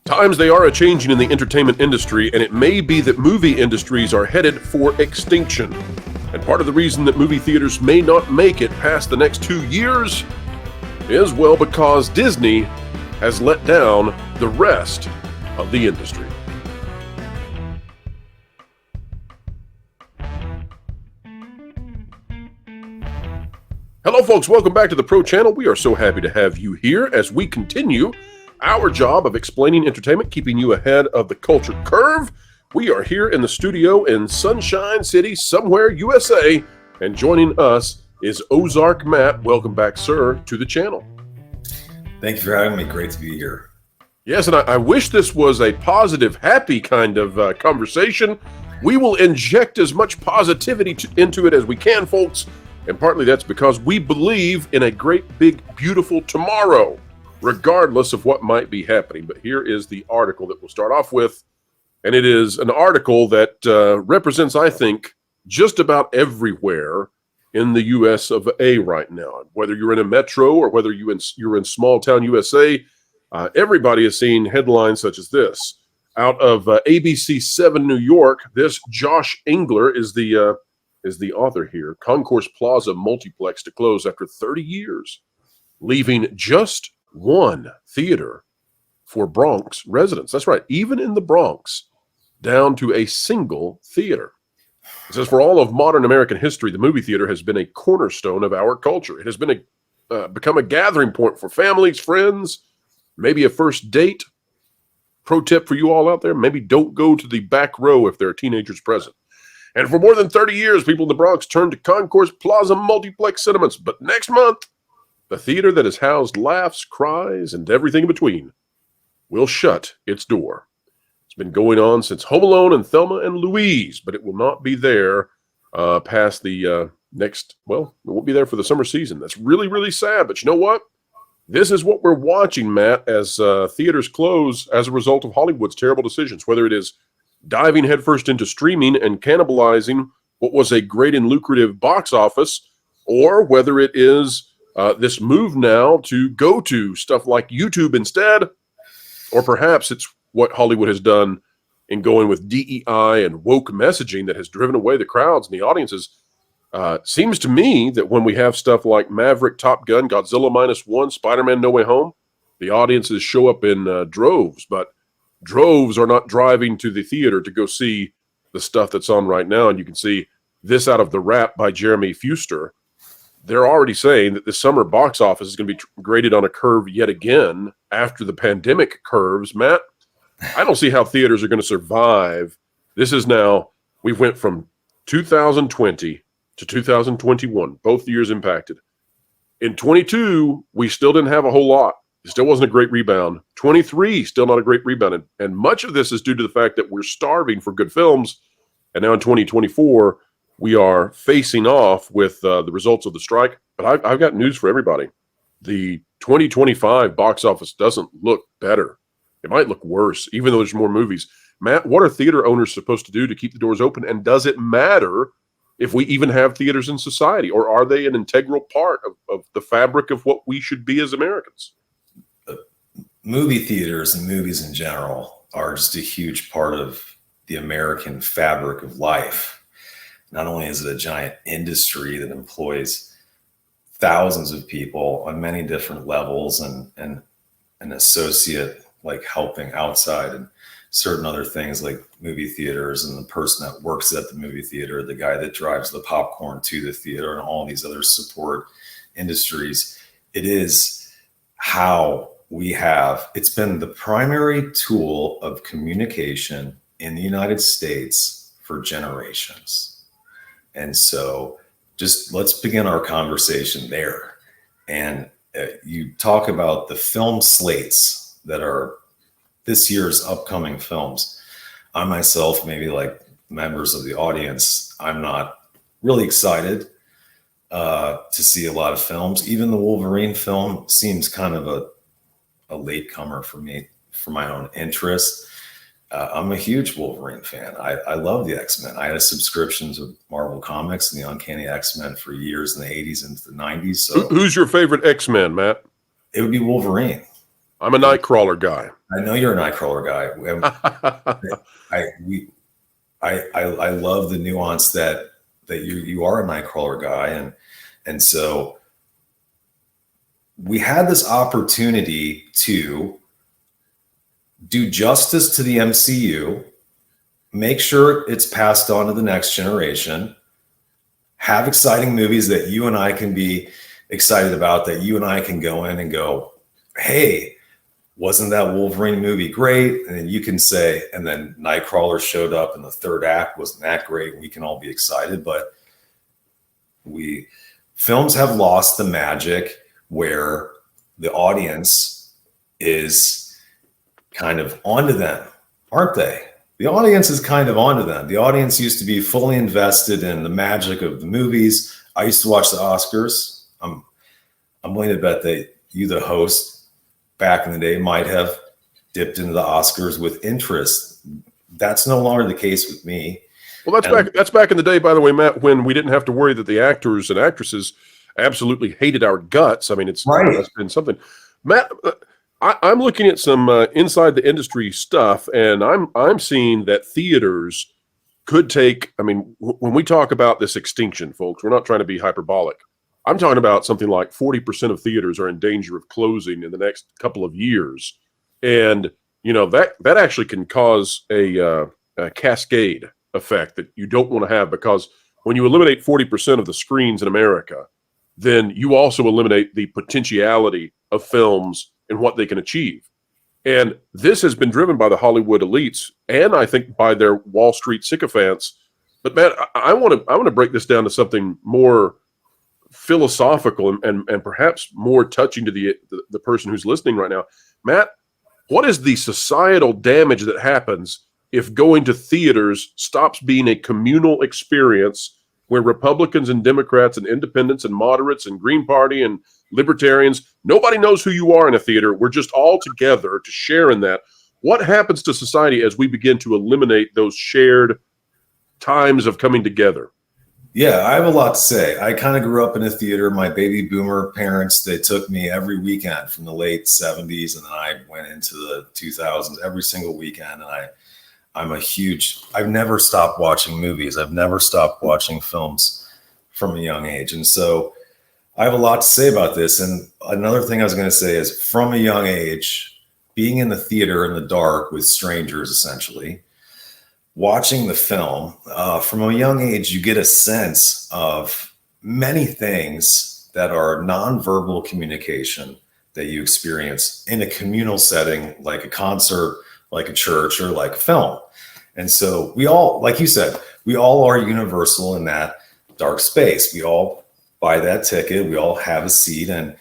Times they are a-changing in the entertainment industry, and it may be that movie industries are headed for extinction. And part of the reason that movie theaters may not make it past the next 2 years is, well, because Disney has let down the rest of the industry. Hello, folks. Welcome back to the Pro Channel. We are so happy to have you here as we continue our job of explaining entertainment, keeping you ahead of the culture curve. We are here in the studio in Sunshine City, somewhere, USA, and joining us is Ozark Matt. Welcome back, sir, to the channel. Thank you for having me. Great to be here. Yes, and I wish this was a positive, happy kind of conversation. We will inject as much positivity into it as we can, folks, and partly that's because we believe in a great, big, beautiful tomorrow, regardless of what might be happening. But here is the article that we'll start off with, and it is an article that represents, I think, just about everywhere in the U.S. of A. right now. Whether you're in a metro or whether you're in small town USA, everybody is seeing headlines such as this. Out of ABC 7 New York, this Josh Engler is the author here. Concourse Plaza Multiplex to close after 30 years, leaving just one theater for Bronx residents. That's right, even in the Bronx, down to a single theater. It says, for all of modern American history, the movie theater has been a cornerstone of our culture. It has been become a gathering point for families, friends, maybe a first date. Pro tip for you all out there, maybe don't go to the back row if there are teenagers present. And for more than 30 years, people in the Bronx turned to Concourse Plaza Multiplex Cinemas. But next month, the theater that has housed laughs, cries, and everything in between will shut its door. It's been going on since Home Alone and Thelma and Louise, but it will not be there past the it won't be there for the summer season. That's really, really sad. But you know what? This is what we're watching, Matt, as theaters close as a result of Hollywood's terrible decisions, whether it is diving headfirst into streaming and cannibalizing what was a great and lucrative box office, or whether it is this move now to go to stuff like YouTube instead, or perhaps it's what Hollywood has done in going with DEI and woke messaging that has driven away the crowds and the audiences. Seems to me that when we have stuff like Maverick, Top Gun, Godzilla -1, Spider-Man No Way Home, the audiences show up in droves, but droves are not driving to the theater to go see the stuff that's on right now. And you can see this out of The Wrap by Jeremy Fuster. They're already saying that this summer box office is going to be graded on a curve yet again after the pandemic curves. Matt, I don't see how theaters are going to survive. This is now, we went from 2020 to 2021, both years impacted. In 22, we still didn't have a whole lot. It still wasn't a great rebound. 23, still not a great rebound. And much of this is due to the fact that we're starving for good films. And now in 2024, we are facing off with the results of the strike. But I've got news for everybody. The 2025 box office doesn't look better. It might look worse, even though there's more movies. Matt, what are theater owners supposed to do to keep the doors open? And does it matter if we even have theaters in society? Or are they an integral part of the fabric of what we should be as Americans? Movie theaters and movies in general are just a huge part of the American fabric of life. Not only is it a giant industry that employs thousands of people on many different levels and an associate like helping outside and certain other things like movie theaters and the person that works at the movie theater, the guy that drives the popcorn to the theater and all these other support industries. It is how it's been the primary tool of communication in the United States for generations. And so just let's begin our conversation there. And you talk about the film slates that are this year's upcoming films. I myself, maybe like members of the audience, I'm not really excited to see a lot of films. Even the Wolverine film seems kind of a latecomer for me, for my own interest. I'm a huge Wolverine fan. I love the X-Men. I had a subscription to Marvel Comics and the Uncanny X-Men for years in the 80s and the 90s. So who's your favorite X-Men, Matt? It would be Wolverine. I'm a Nightcrawler guy. I know you're a Nightcrawler guy. I love the nuance that you are a Nightcrawler guy, and so we had this opportunity to do justice to the MCU, make sure it's passed on to the next generation, have exciting movies that you and I can be excited about, that you and I can go in and go, hey, wasn't that Wolverine movie great? And then you can say, and then Nightcrawler showed up in the third act, wasn't that great? We can all be excited, but films have lost the magic where the audience is kind of onto them, aren't they? The audience is kind of onto them. The audience used to be fully invested in the magic of the movies. I used to watch the Oscars. I'm willing to bet that you, the host, back in the day, might have dipped into the Oscars with interest. That's no longer the case with me. Well, that's back in the day, by the way, Matt, when we didn't have to worry that the actors and actresses absolutely hated our guts. I mean, it's been something. Matt, I'm looking at some inside the industry stuff, and I'm seeing that theaters could take. I mean, when we talk about this extinction, folks, we're not trying to be hyperbolic. I'm talking about something like 40% of theaters are in danger of closing in the next couple of years, and that actually can cause a cascade effect that you don't want to have, because when you eliminate 40% of the screens in America, then you also eliminate the potentiality of films and what they can achieve. And this has been driven by the Hollywood elites, and I think by their Wall Street sycophants. But Matt, I want to break this down to something more philosophical and perhaps more touching to the person who's listening right now. Matt, what is the societal damage that happens if going to theaters stops being a communal experience where Republicans and Democrats and independents and moderates and Green Party and libertarians, nobody knows who you are in a theater. We're just all together to share in that. What happens to society as we begin to eliminate those shared times of coming together? Yeah, I have a lot to say. I kind of grew up in a theater. My baby boomer parents, they took me every weekend from the late 70s, and then I went into the 2000s every single weekend. And I've never stopped watching movies. I've never stopped watching films from a young age. And so I have a lot to say about this. And another thing I was going to say is, from a young age, being in the theater in the dark with strangers, essentially, watching the film, from a young age, you get a sense of many things that are nonverbal communication that you experience in a communal setting, like a concert, like a church, or like a film. And so we all, like you said, we all are universal in that dark space. We all buy that ticket. We all have a seat, and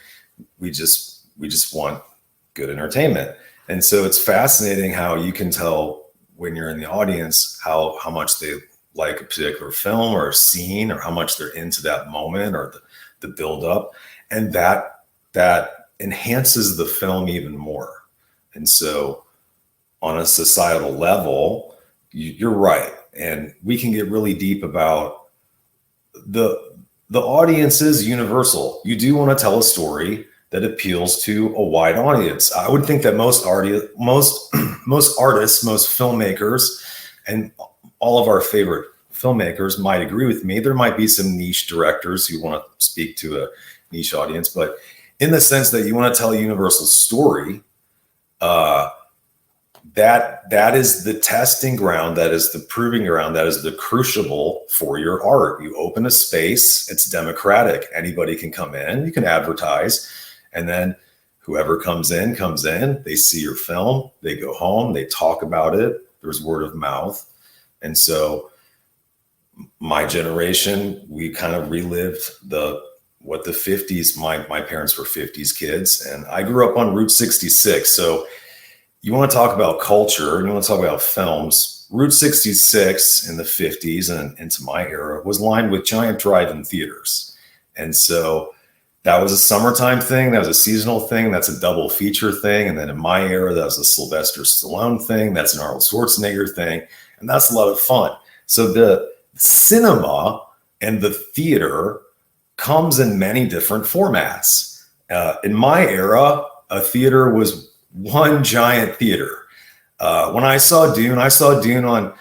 we just want good entertainment. And so it's fascinating how you can tell when you're in the audience how much they like a particular film or a scene, or how much they're into that moment or the build up, and that enhances the film even more. And so on a societal level, you're right. And we can get really deep about the audience is universal. You do want to tell a story that appeals to a wide audience. I would think that most artists, most filmmakers, and all of our favorite filmmakers might agree with me. There might be some niche directors who want to speak to a niche audience, but in the sense that you want to tell a universal story, that is the testing ground, that is the proving ground, that is the crucible for your art. You open a space, it's democratic. Anybody can come in, you can advertise, and then whoever comes in, they see your film, they go home, they talk about it, there's word of mouth. And so my generation, we kind of relived what the 50s, my parents were 50s kids, and I grew up on Route 66. So you want to talk about culture, and you want to talk about films. Route 66 in the 50s and into my era was lined with giant drive-in theaters. And so that was a summertime thing. That was a seasonal thing. That's a double feature thing. And then in my era, that was a Sylvester Stallone thing. That's an Arnold Schwarzenegger thing. And that's a lot of fun. So the cinema and the theater comes in many different formats. In my era, a theater was one giant theater. When I saw Dune on,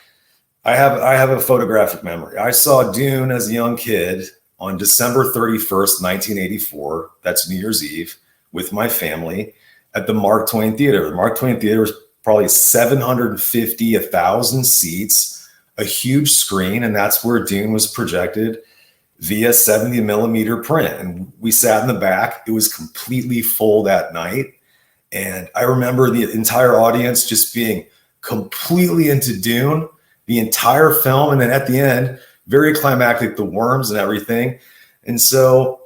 I have a photographic memory. I saw Dune as a young kid on December 31st, 1984. That's New Year's Eve, with my family at the Mark Twain Theater. The Mark Twain Theater was probably 750, 1,000 seats, a huge screen, and that's where Dune was projected via 70 millimeter print. And we sat in the back. It was completely full that night. And I remember the entire audience just being completely into Dune, the entire film. And then at the end, very climactic, the worms and everything. And so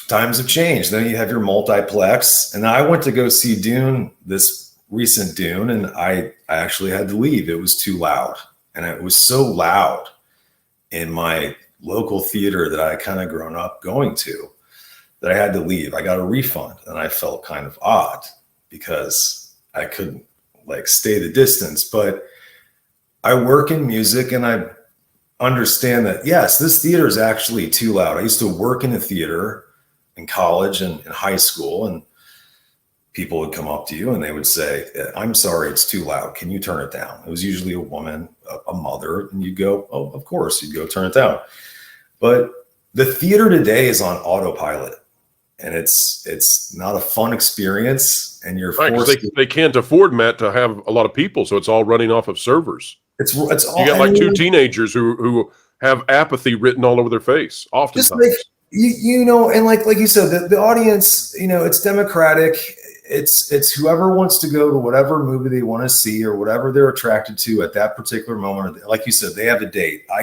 times have changed. Then you have your multiplex. And I went to go see Dune, this recent Dune, and I actually had to leave. It was too loud. And it was so loud in my local theater that I kind of grown up going to that I had to leave. I got a refund, and I felt kind of odd because I couldn't like stay the distance. But I work in music, and I understand that, yes, this theater is actually too loud. I used to work in a theater in college and in high school, and people would come up to you and they would say, I'm sorry, it's too loud. Can you turn it down? It was usually a woman, a mother, and you'd go, oh, of course, you'd go turn it down. But the theater today is on autopilot, and it's not a fun experience. And you're forced. They can't afford, Matt, to have a lot of people, so it's all running off of servers. It's all, you got like two teenagers who have apathy written all over their face, oftentimes. Just like, you know, and like you said, the audience, you know, it's democratic. It's whoever wants to go to whatever movie they want to see or whatever they're attracted to at that particular moment. Like you said, they have a date. I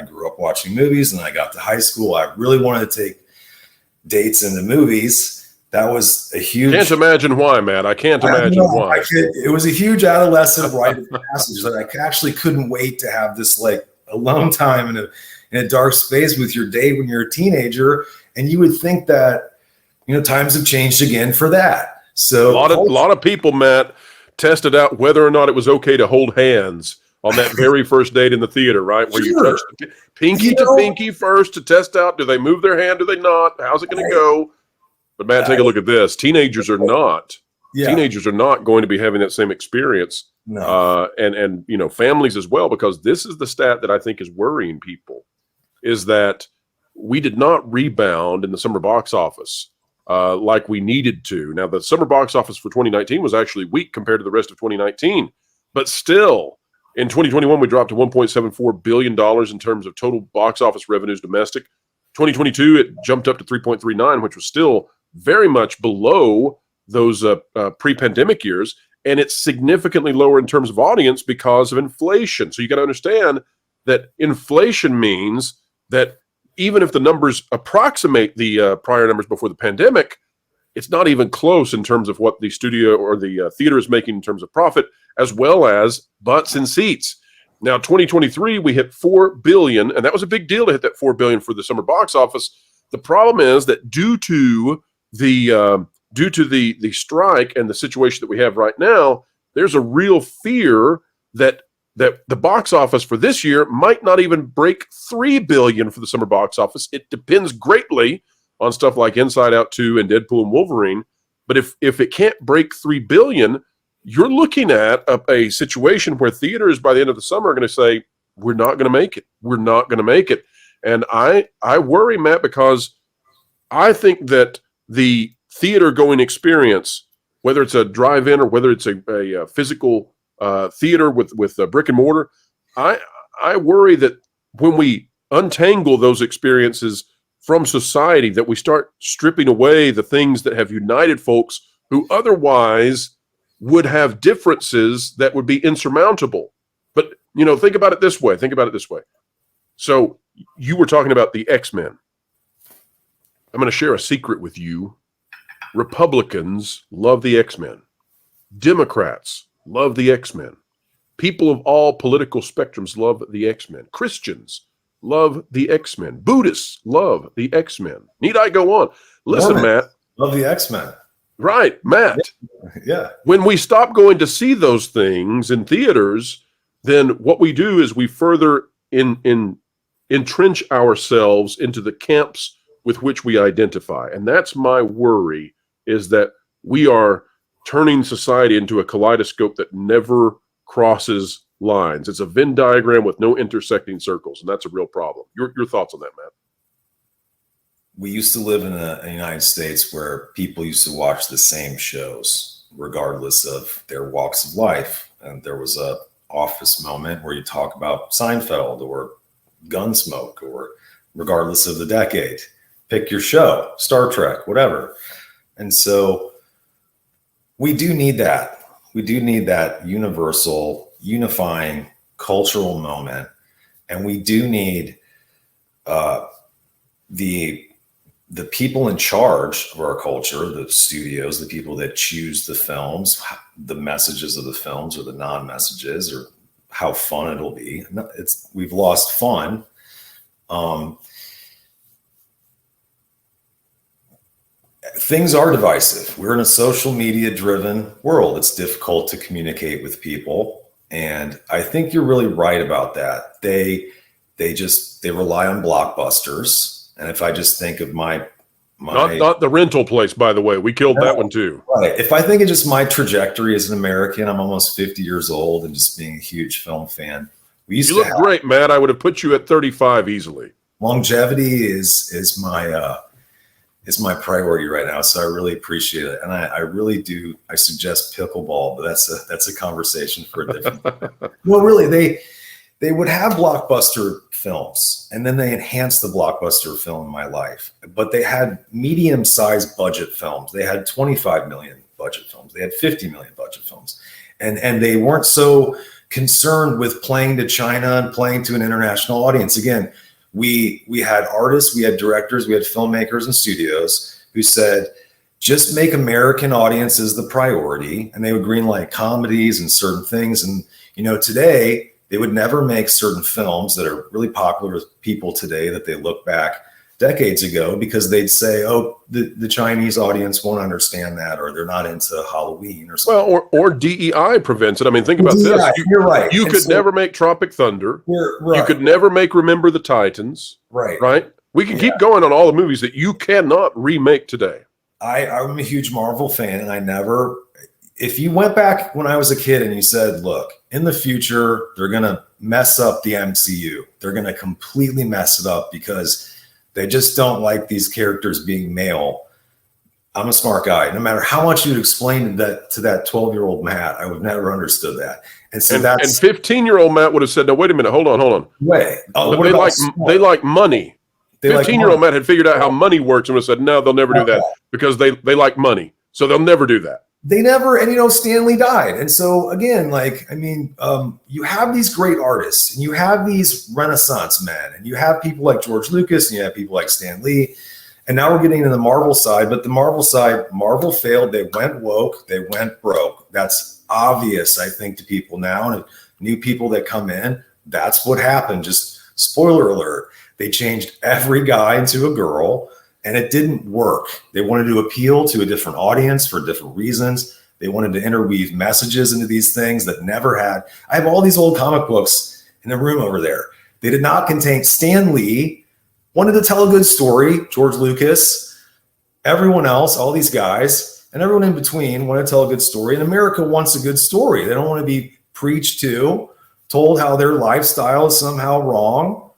grew up watching movies, and I got to high school. I really wanted to take dates into movies. That was a huge. Can't imagine why, Matt. I can't imagine why. It was a huge adolescent rite of passage that I actually couldn't wait to have this like alone time in a dark space with your date when you're a teenager. And you would think that, you know, times have changed again for that. So a lot of people, Matt, tested out whether or not it was okay to hold hands on that very first date in the theater, right? Where you touch the pinky to pinky first to test out, do they move their hand, do they not? How's it going to go? But Matt, take a look at this. Teenagers are not going to be having that same experience. No. And you know, families as well, because this is the stat that I think is worrying people, is that we did not rebound in the summer box office like we needed to. Now, the summer box office for 2019 was actually weak compared to the rest of 2019, but still, in 2021, we dropped to $1.74 billion in terms of total box office revenues domestic. 2022, it jumped up to 3.39, which was still very much below those pre-pandemic years, and it's significantly lower in terms of audience because of inflation. So you got to understand that inflation means that even if the numbers approximate the prior numbers before the pandemic, it's not even close in terms of what the studio or the theater is making in terms of profit, as well as butts and seats. Now, 2023, we hit $4 billion, and that was a big deal to hit that $4 billion for the summer box office. The problem is that due to the strike and the situation that we have right now, there's a real fear that the box office for this year might not even break $3 billion for the summer box office. It depends greatly on stuff like Inside Out 2 and Deadpool and Wolverine. But if it can't break $3 billion, you're looking at a situation where theaters by the end of the summer are going to say, we're not going to make it. We're not going to make it. And I worry, Matt, because I think that the theater going experience, whether it's a drive-in or whether it's a physical theater with a brick and mortar, I worry that when we untangle those experiences from society, that we start stripping away the things that have united folks who otherwise would have differences that would be insurmountable. But, you know, think about it this way. So you were talking about the X-Men. I'm going to share a secret with you. Republicans love the X-Men. Democrats love the X-Men. People of all political spectrums love the X-Men. Christians love the X-Men. Buddhists love the X-Men. Need I go on? Listen, Matt. Love the X-Men. Right, Matt. Yeah. When we stop going to see those things in theaters, then what we do is we further entrench ourselves into the camps with which we identify. And that's my worry, is that we are turning society into a kaleidoscope that never crosses lines. It's a Venn diagram with no intersecting circles, and that's a real problem. Your thoughts on that, Matt? We used to live in a United States where people used to watch the same shows, regardless of their walks of life. And there was a office moment where you talk about Seinfeld or Gunsmoke, or regardless of the decade, pick your show, Star Trek, whatever. And so we do need that. We do need that universal, unifying cultural moment. And we do need the people in charge of our culture, the studios, the people that choose the films, the messages of the films or the non-messages, or how fun it'll be. We've lost fun. Things are divisive. We're in a social media driven world. It's difficult to communicate with people. And I think you're really right about that. They rely on blockbusters. And if I just think of my not the rental place, by the way, we killed that one too. Right. If I think of just my trajectory as an American, I'm almost 50 years old and just being a huge film fan. You look great, Matt. I would have put you at 35 easily. Longevity is my priority right now, so I really appreciate it, and I really do. I suggest pickleball, but that's a conversation for a different. Well, really, they would have blockbuster films, and then they enhanced the blockbuster film in my life. But they had medium-sized budget films. They had 25 million budget films. They had 50 million budget films, and they weren't so concerned with playing to China and playing to an international audience. Again, we had artists, we had directors, we had filmmakers and studios who said, just make American audiences the priority, and they would greenlight comedies and certain things. And today, they would never make certain films that are really popular with people today that they look back decades ago, because they'd say, oh, the Chinese audience won't understand that, or they're not into Halloween or something. Well, or DEI prevents it. I mean, think about this. You're right. You could never make Tropic Thunder. Right. You could never make Remember the Titans. Right? We can keep going on all the movies that you cannot remake today. I'm a huge Marvel fan, and if you went back when I was a kid and you said, look, in the future, they're going to mess up the MCU. They're going to completely mess it up because they just don't like these characters being male. I'm a smart guy. No matter how much you'd explain that to that 12-year-old Matt, I would have never understood that. And so and 15-year-old Matt would have said, no, wait a minute, hold on. Wait. They like money. 15-year-old Matt had figured out how money works and would have said, no, they'll never do that because they like money. So they'll never do that. They never, and Stanley died. And so again, you have these great artists, and you have these Renaissance men, and you have people like George Lucas, and you have people like Stan Lee. And now we're getting into the Marvel side, but the Marvel side, Marvel failed. They went woke, they went broke. That's obvious, I think, to people now, and new people that come in. That's what happened. Just spoiler alert. They changed every guy into a girl. And it didn't work. They wanted to appeal to a different audience for different reasons. They wanted to interweave messages into these things that never had. I have all these old comic books in the room over there. They did not contain. Stan Lee wanted to tell a good story. George Lucas, everyone else, all these guys, and everyone in between want to tell a good story. And America wants a good story. They don't want to be preached to, told how their lifestyle is somehow wrong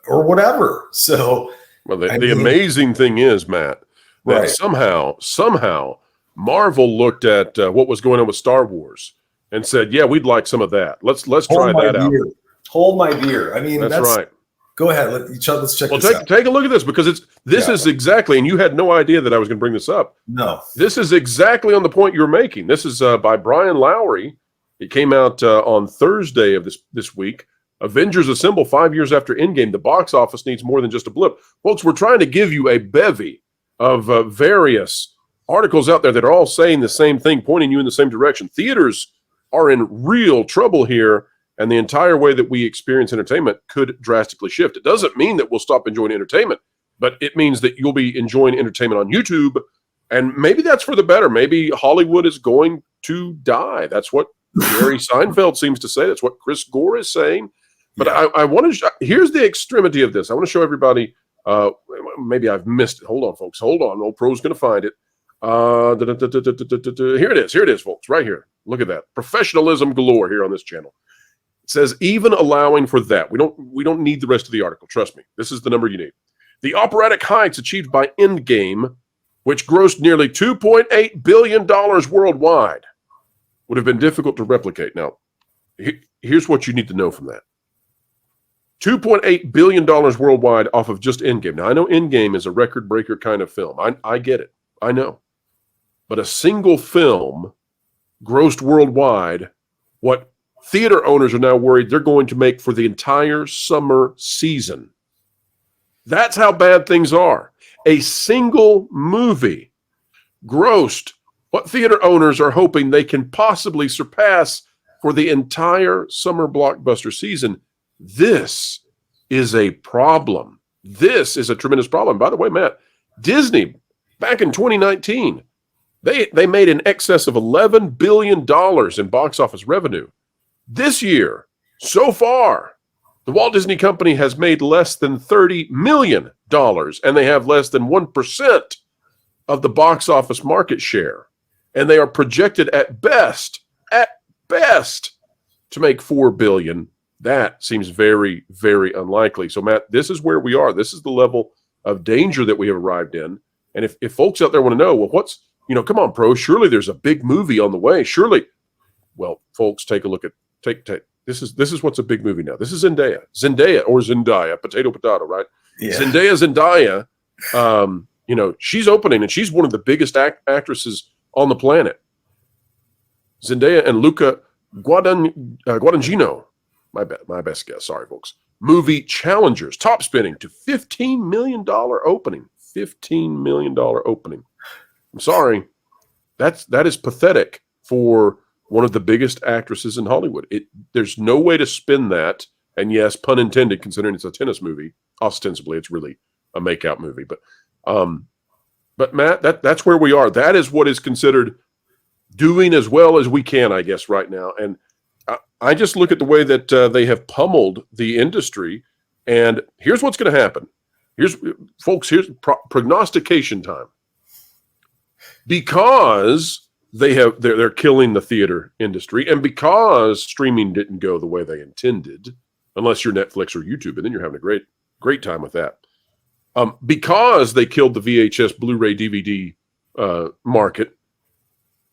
or whatever. So, well, the amazing thing is, Matt, that somehow Marvel looked at what was going on with Star Wars and said, "Yeah, we'd like some of that. Let's try that out." Hold my beer. I mean, that's right. Go ahead. Let's check this out. Take a look at this, because this is exactly, and you had no idea that I was going to bring this up. No, this is exactly on the point you're making. This is by Brian Lowry. It came out on Thursday of this week. Avengers Assemble 5 years after Endgame. The box office needs more than just a blip. Folks, we're trying to give you a bevy of various articles out there that are all saying the same thing, pointing you in the same direction. Theaters are in real trouble here, and the entire way that we experience entertainment could drastically shift. It doesn't mean that we'll stop enjoying entertainment, but it means that you'll be enjoying entertainment on YouTube, and maybe that's for the better. Maybe Hollywood is going to die. That's what Jerry Seinfeld seems to say. That's what Chris Gore is saying. But I want to here's the extremity of this. I want to show everybody. Maybe I've missed it. Hold on, folks. Hold on. Old Pro's going to find it. Here it is. Here it is, folks. Right here. Look at that. Professionalism galore here on this channel. It says even allowing for that. We don't need the rest of the article. Trust me. This is the number you need. The operatic heights achieved by Endgame, which grossed nearly $2.8 billion worldwide, would have been difficult to replicate. Now, here's what you need to know from that. $2.8 billion worldwide off of just Endgame. Now, I know Endgame is a record breaker kind of film. I get it. I know. But a single film grossed worldwide what theater owners are now worried they're going to make for the entire summer season. That's how bad things are. A single movie grossed what theater owners are hoping they can possibly surpass for the entire summer blockbuster season. This is a problem. This is a tremendous problem. By the way, Matt, Disney, back in 2019, they made in excess of $11 billion in box office revenue. This year, so far, the Walt Disney Company has made less than $30 million, and they have less than 1% of the box office market share. And they are projected at best, to make $4 billion. That seems very, very unlikely. So, Matt, this is where we are. This is the level of danger that we have arrived in. And if folks out there want to know, well, come on, Pro, surely there's a big movie on the way. Surely. Well, folks, take a look at, this is what's a big movie now. This is Zendaya, potato, right? Yeah. Zendaya, she's opening, and she's one of the biggest actresses on the planet. Zendaya and Luca Guadagnino, my best guess. Sorry, folks. Movie Challengers, top spinning to $15 million opening. $15 million opening. I'm sorry. That is pathetic for one of the biggest actresses in Hollywood. There's no way to spin that. And yes, pun intended, considering it's a tennis movie. Ostensibly, it's really a makeout movie. But Matt, that's where we are. That is what is considered doing as well as we can, I guess, right now. And I just look at the way that they have pummeled the industry. And here's what's going to happen. Here's prognostication time. Because they're killing the theater industry, and because streaming didn't go the way they intended, unless you're Netflix or YouTube, and then you're having a great time with that. Because they killed the VHS, Blu-ray, DVD market,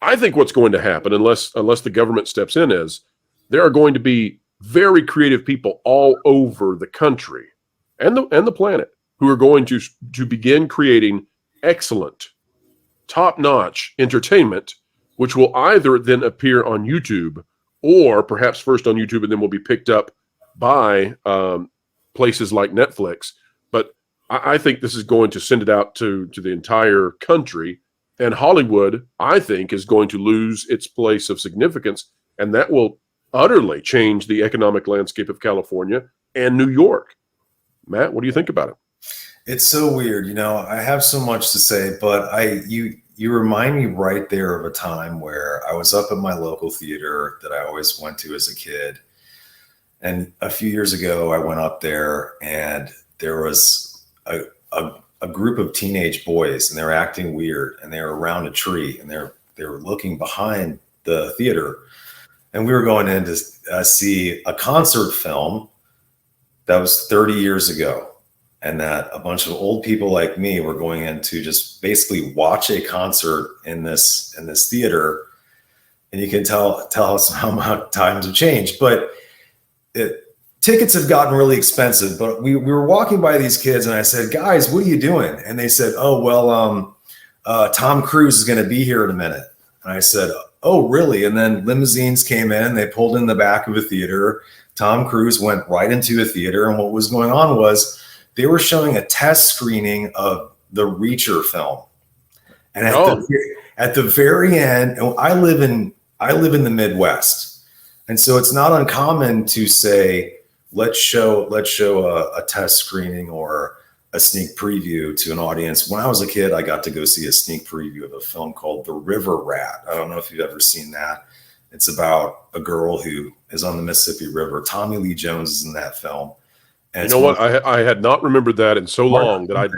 I think what's going to happen, unless the government steps in, is there are going to be very creative people all over the country and the planet who are going to begin creating excellent, top-notch entertainment, which will either then appear on YouTube, or perhaps first on YouTube and then will be picked up by places like Netflix. But I think this is going to send it out to the entire country, and Hollywood, I think, is going to lose its place of significance, and that will utterly change the economic landscape of California and New York. Matt, what do you think about it? It's so weird. I have so much to say, but you remind me right there of a time where I was up at my local theater that I always went to as a kid. And a few years ago, I went up there, and there was a group of teenage boys, and they were acting weird, and they were around a tree, and they were looking behind the theater. And we were going in to see a concert film that was 30 years ago. And that a bunch of old people like me were going in to just basically watch a concert in this theater. And you can tell us how much times have changed. But tickets have gotten really expensive. But we were walking by these kids, and I said, "Guys, what are you doing?" And they said, "Oh, well, Tom Cruise is going to be here in a minute." And I said, "Oh, really?" And then limousines came in. They pulled in the back of a theater. Tom Cruise went right into a theater. And what was going on was, they were showing a test screening of the Reacher film, and at the very end, and I live in the Midwest, and so it's not uncommon to say, let's show a test screening or a sneak preview to an audience. When I was a kid, I got to go see a sneak preview of a film called The River Rat. I don't know if you've ever seen that. It's about a girl who is on the Mississippi River. Tommy Lee Jones is in that film. And what? I had not remembered that in so long that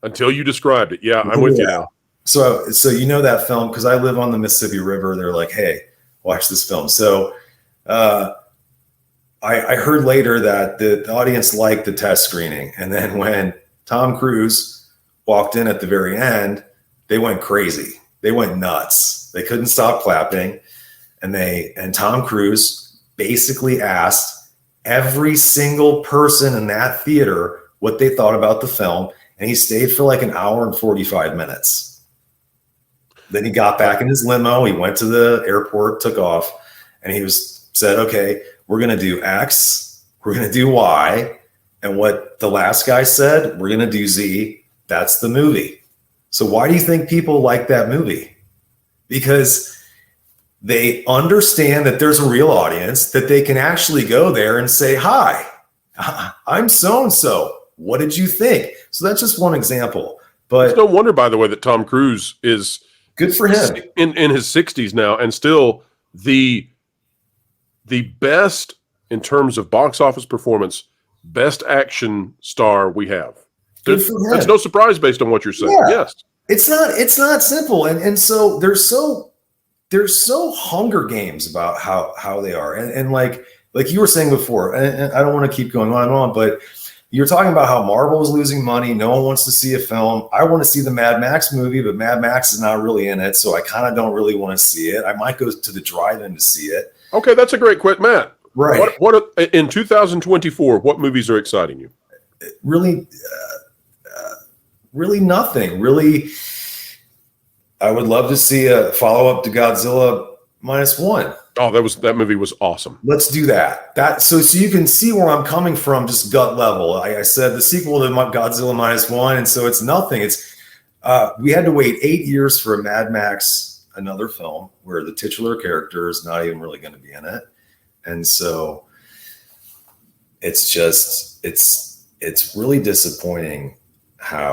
until you described it. Yeah, I'm with you now. So you know that film because I live on the Mississippi River. They're like, hey, watch this film. So I heard later that the audience liked the test screening, and then when Tom Cruise walked in at the very end, they went crazy. They went nuts. They couldn't stop clapping, and Tom Cruise basically asked every single person in that theater what they thought about the film, and he stayed for like an hour and 45 minutes. Then he got back in his limo. He went to the airport, took off, and he said, okay, we're going to do X, we're going to do Y, and what the last guy said, we're going to do Z. That's the movie. So why do you think people like that movie? Because they understand that there's a real audience, that they can actually go there and say, hi, I'm so-and-so. What did you think? So that's just one example. But it's no wonder, by the way, that Tom Cruise is good for him in his 60s now, and still the best in terms of box office performance, best action star we have. That's no surprise based on what you're saying. Yeah. Yes, it's not simple, and so there's so Hunger Games about how they are, and like you were saying before, and I don't want to keep going on and on, but you're talking about how Marvel is losing money. No one wants to see a film. I want to see the Mad Max movie, but Mad Max is not really in it, so I kind of don't really want to see it. I might go to the drive-in to see it. Okay, that's a great question, Matt. Right. What in 2024? What movies are exciting you? Really nothing. Really, I would love to see a follow-up to Godzilla -1. Oh, that movie was awesome. Let's do that. So you can see where I'm coming from, just gut level. Like I said, the sequel to Godzilla -1, and so it's nothing. We had to wait 8 years for a Mad Max, another film where the titular character is not even really going to be in it, and so it's really disappointing.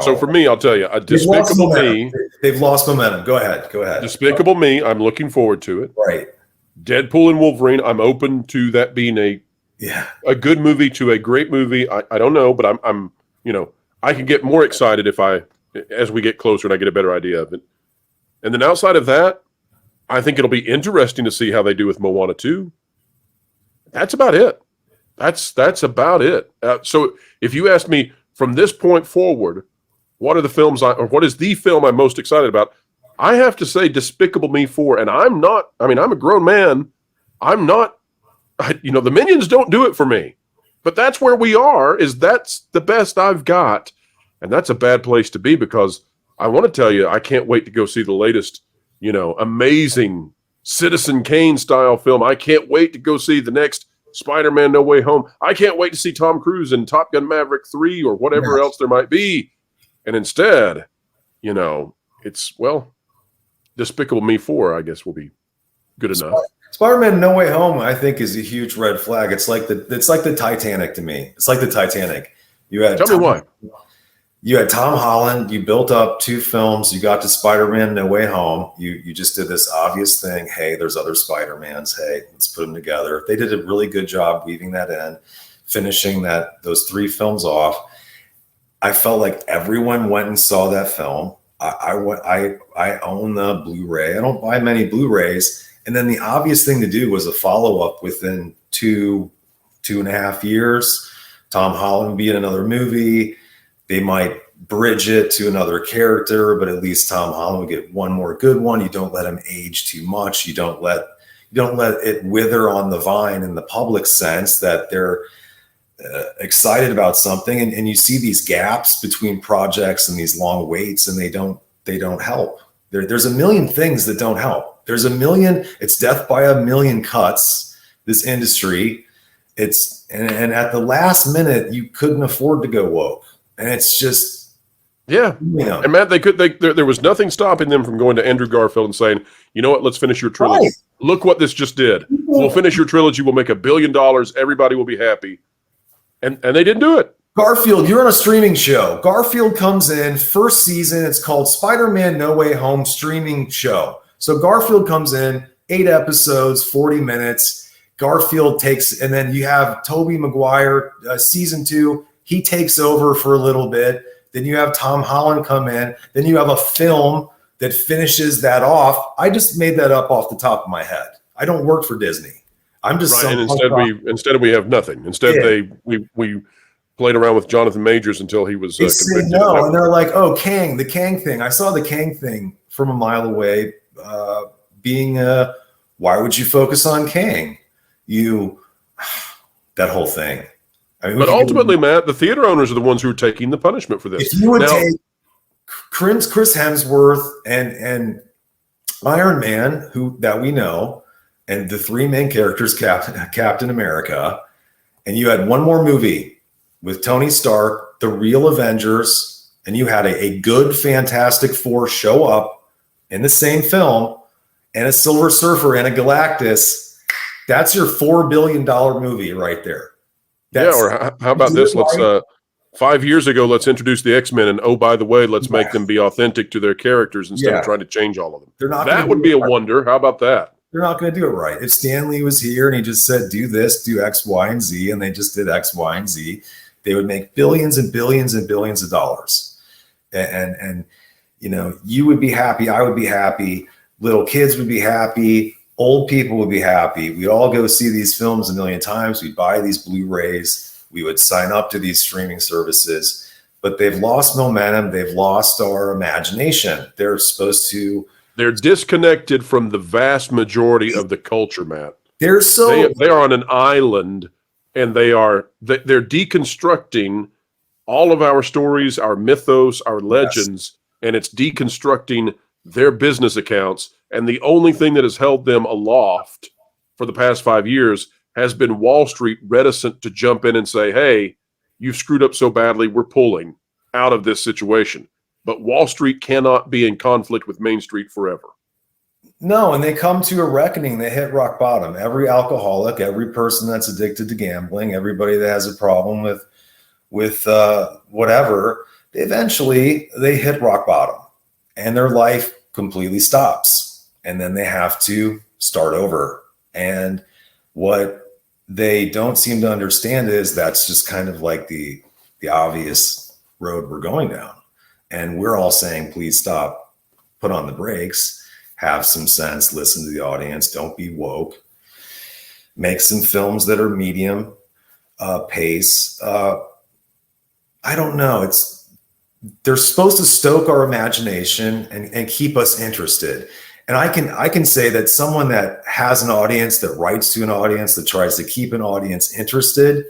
So for me, I'll tell you, Despicable Me. They've lost momentum. Go ahead. Despicable Me. I'm looking forward to it. Right. Deadpool and Wolverine. I'm open to that being a good movie to a great movie. I don't know, but I'm I can get more excited as we get closer and I get a better idea of it. And then outside of that, I think it'll be interesting to see how they do with Moana 2. That's about it. That's about it. So if you ask me from this point forward, what is the film I'm most excited about? I have to say Despicable Me 4, and I'm a grown man. The Minions don't do it for me, but that's where we are, that's the best I've got. And that's a bad place to be because I want to tell you, I can't wait to go see the latest, amazing Citizen Kane style film. I can't wait to go see the next Spider-Man No Way Home. I can't wait to see Tom Cruise in Top Gun Maverick 3 or whatever else there might be. And instead, Despicable Me 4, I guess, will be good enough. Spider-Man No Way Home, I think, is a huge red flag. It's like the Titanic to me. It's like the Titanic. Tell me why. You had Tom Holland. You built up 2 films. You got to Spider-Man No Way Home. You just did this obvious thing. Hey, there's other Spider-Mans. Hey, let's put them together. They did a really good job weaving that in, finishing those 3 films off. I felt like everyone went and saw that film. I own the Blu-ray. I don't buy many Blu-rays. And then the obvious thing to do was a follow-up within 2.5 years. Tom Holland would be in another movie. They might bridge it to another character, but at least Tom Holland would get one more good one. You don't let him age too much. You don't let it wither on the vine in the public sense that they're excited about something, and you see these gaps between projects and these long waits, and they don't help. There's a million things that don't help. It's death by a million cuts, this industry. And at the last minute, you couldn't afford to go woke. And it's just, And Matt, there was nothing stopping them from going to Andrew Garfield and saying, you know what, let's finish your trilogy. Right. Look what this just did. We'll finish your trilogy. We'll make $1 billion. Everybody will be happy. And they didn't do it. Garfield, you're on a streaming show. Garfield comes in, first season. It's called Spider-Man No Way Home streaming show. So Garfield comes in, 8 episodes, 40 minutes. Garfield takes, and then you have Tobey Maguire, season 2. He takes over for a little bit. Then you have Tom Holland come in. Then you have a film that finishes that off. I just made that up off the top of my head. I don't work for Disney. I'm just right. And instead we have nothing. Instead, we played around with Jonathan Majors until he was they say convicted. no, and they're like, "Oh, Kang, the Kang thing." I saw the Kang thing from a mile away. Being why would you focus on Kang? That whole thing. I mean, but ultimately, Matt, the theater owners are the ones who are taking the punishment for this. If you would take Chris Hemsworth and Iron Man, that we know, and the three main characters, Captain America, and you had one more movie with Tony Stark, the real Avengers, and you had a good Fantastic Four show up in the same film, and a Silver Surfer and a Galactus, that's your $4 billion movie right there. Or how about this? Let's 5 years ago, let's introduce the X-Men, and oh, by the way, let's make them be authentic to their characters instead of trying to change all of them. That would be a wonder. How about that? They're not going to do it right. If Stan Lee was here and he just said, do this, do X, Y, and Z, and they just did X, Y, and Z, they would make billions and billions and billions of dollars. And you would be happy. I would be happy. Little kids would be happy. Old people would be happy. We'd all go see these films a million times. We'd buy these Blu-rays. We would sign up to these streaming services. But they've lost momentum. They've lost our imagination. They're disconnected from the vast majority of the culture, Matt. They are on an island, and they're deconstructing all of our stories, our mythos, our legends, and it's deconstructing their business accounts. And the only thing that has held them aloft for the past 5 years has been Wall Street reticent to jump in and say, hey, you've screwed up so badly, we're pulling out of this situation. But Wall Street cannot be in conflict with Main Street forever. No, and they come to a reckoning. They hit rock bottom. Every alcoholic, every person that's addicted to gambling, everybody that has a problem with whatever, they hit rock bottom, and their life completely stops. And then they have to start over. And what they don't seem to understand is that's just kind of like the obvious road we're going down. And we're all saying, please stop, put on the brakes, have some sense, listen to the audience, don't be woke, make some films that are medium pace. I don't know. They're supposed to stoke our imagination and keep us interested. And I can say that someone that has an audience, that writes to an audience, that tries to keep an audience interested,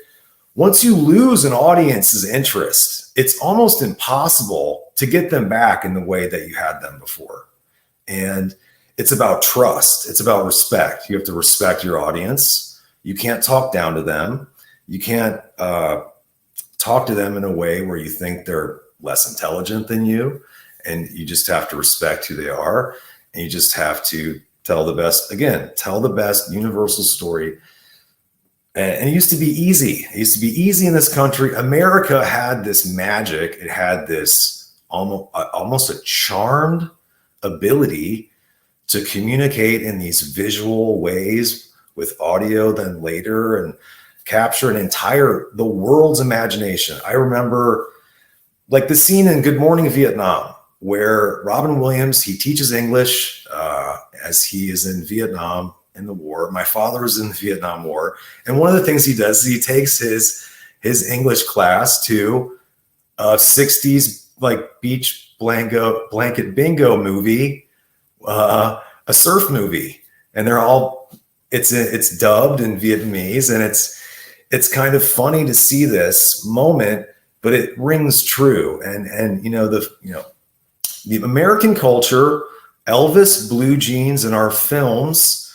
once you lose an audience's interest, it's almost impossible to get them back in the way that you had them before. And it's about trust. It's about respect. You have to respect your audience. You can't talk down to them. You can't talk to them in a way where you think they're less intelligent than you. And you just have to respect who they are. And you just have to tell the best universal story. And it used to be easy. It used to be easy in this country. America had this magic. It had this almost a charmed ability to communicate in these visual ways with audio then later and capture the world's imagination. I remember like the scene in Good Morning Vietnam where Robin Williams, he teaches English as he is in Vietnam in the war. My father was in the Vietnam War. And one of the things he does is he takes his English class to a 60s like beach blanket bingo movie, a surf movie. And it's dubbed in Vietnamese, and it's kind of funny to see this moment, but it rings true. And the American culture, Elvis, blue jeans, and our films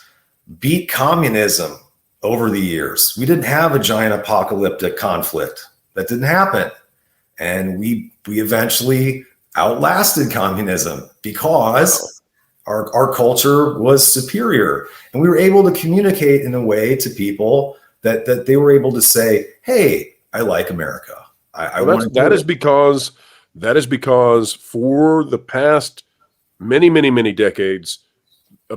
beat communism over the years. We didn't have a giant apocalyptic conflict. That didn't happen. And we eventually outlasted communism because our culture was superior. And we were able to communicate in a way to people that they were able to say, hey, I like America. That is because for the past many, many, many decades, the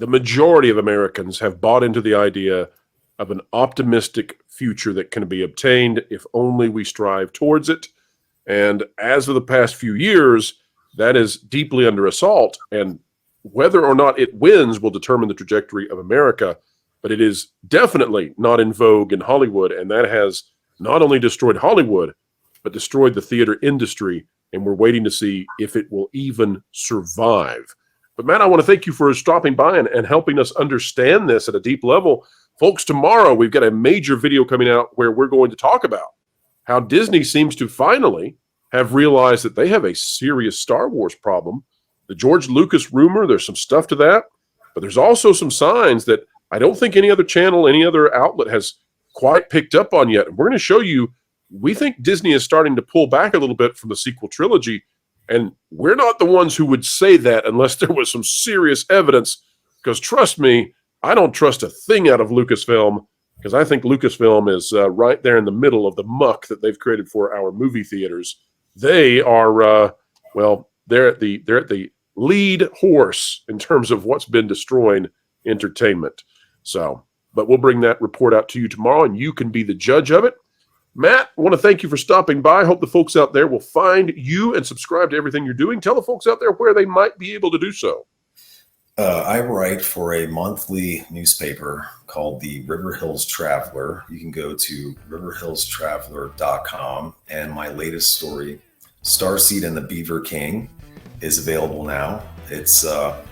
majority of Americans have bought into the idea of an optimistic future that can be obtained if only we strive towards it. And as of the past few years, that is deeply under assault, and whether or not it wins will determine the trajectory of America, but it is definitely not in vogue in Hollywood, and that has not only destroyed Hollywood, but destroyed the theater industry, and we're waiting to see if it will even survive. But Matt, I want to thank you for stopping by and helping us understand this at a deep level. Folks, tomorrow we've got a major video coming out where we're going to talk about how Disney seems to finally have realized that they have a serious Star Wars problem. The George Lucas rumor, there's some stuff to that, but there's also some signs that I don't think any other channel, any other outlet has quite picked up on yet. And we're going to show you, we think Disney is starting to pull back a little bit from the sequel trilogy, and we're not the ones who would say that unless there was some serious evidence, because trust me, I don't trust a thing out of Lucasfilm, because I think Lucasfilm is right there in the middle of the muck that they've created for our movie theaters. They are, they're at the lead horse in terms of what's been destroying entertainment. So, but we'll bring that report out to you tomorrow, and you can be the judge of it. Matt, I want to thank you for stopping by. I hope the folks out there will find you and subscribe to everything you're doing. Tell the folks out there where they might be able to do so. I write for a monthly newspaper called the River Hills Traveler. You can go to riverhillstraveler.com, and my latest story, Starseed and the Beaver King, is available now. It's about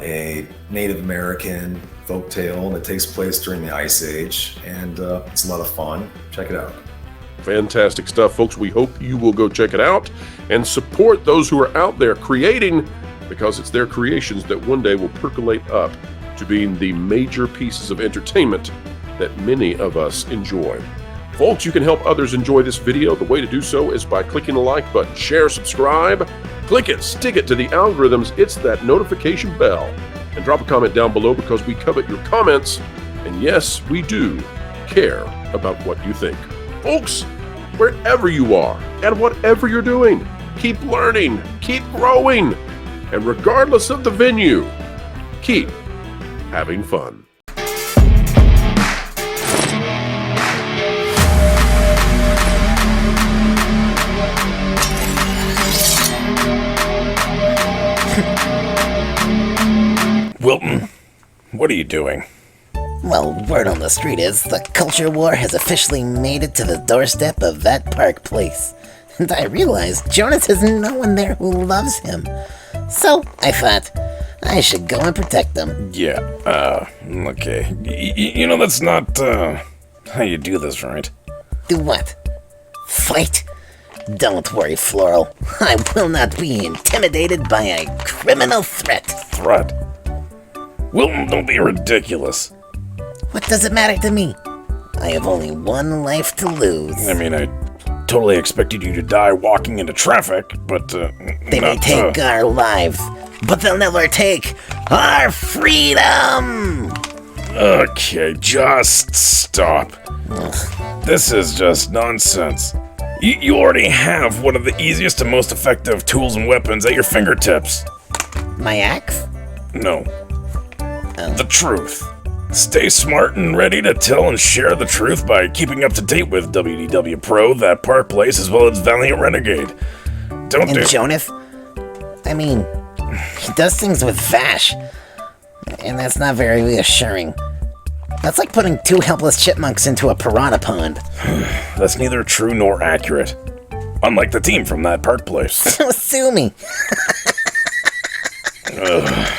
a Native American folktale that takes place during the Ice Age, and it's a lot of fun. Check it out. Fantastic stuff, folks. We hope you will go check it out and support those who are out there creating, because it's their creations that one day will percolate up to being the major pieces of entertainment that many of us enjoy. Folks, you can help others enjoy this video. The way to do so is by clicking the like button, share, subscribe, click it, stick it to the algorithms. It's that notification bell. And drop a comment down below, because we covet your comments. And yes, we do care about what you think. Folks, wherever you are and whatever you're doing, keep learning, keep growing. And regardless of the venue, keep having fun. Wilton, what are you doing? Well, word on the street is the culture war has officially made it to the doorstep of that park place. And I realized Jonas has no one there who loves him. So I thought I should go and protect them. Yeah, okay. You know, that's not, how you do this, right? Do what? Fight? Don't worry, Floral. I will not be intimidated by a criminal threat. Threat? Wilton, don't be ridiculous. What does it matter to me? I have only one life to lose. I mean, I totally expected you to die walking into traffic, but, They may take our lives, but they'll never take our freedom! Okay, just stop. This is just nonsense. You already have one of the easiest and most effective tools and weapons at your fingertips. My axe? No. The truth. Stay smart and ready to tell and share the truth by keeping up to date with WDW Pro, That Park Place, as well as Valiant Renegade. Don't do... And Jonas? I mean, he does things with Vash, and that's not very reassuring. That's like putting two helpless chipmunks into a piranha pond. That's neither true nor accurate. Unlike the team from That Park Place. Sue me. Ugh.